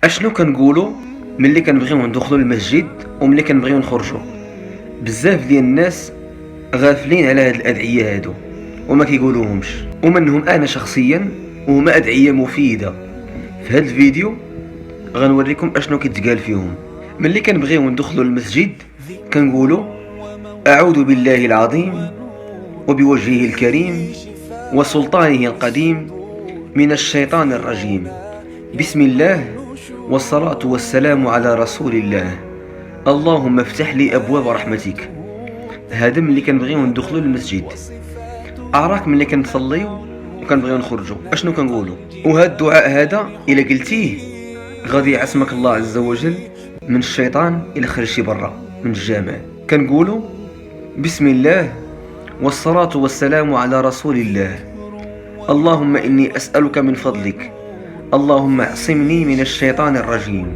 اشنو كنقولوا ملي كنبغيو ندخلوا للمسجد وملي كنبغيو نخرجوا؟ بزاف ديال الناس غافلين على هاد الادعيه هادو وما كيقولوهمش، ومنهم انا شخصيا، وهما ادعيه مفيده. في هاد الفيديو غنوريكم اشنو كيتقال فيهم. ملي كنبغيو ندخلوا للمسجد كنقولوا اعوذ بالله العظيم وبوجهه الكريم وسلطانه القديم من الشيطان الرجيم، بسم الله والصلاة والسلام على رسول الله، اللهم افتح لي أبواب رحمتك. هذا ملي كنبغيو ندخلو للمسجد. أراك ملي كنصليو وكنبغيو نخرجو اشنو كنقولو؟ وهذا الدعاء هذا إلا قلتيه غادي يعصمك الله عز وجل من الشيطان إلا خرجتي برا من الجامع. كنقولو بسم الله والصلاة والسلام على رسول الله، اللهم إني أسألك من فضلك، اللهم اعصمني من الشيطان الرجيم.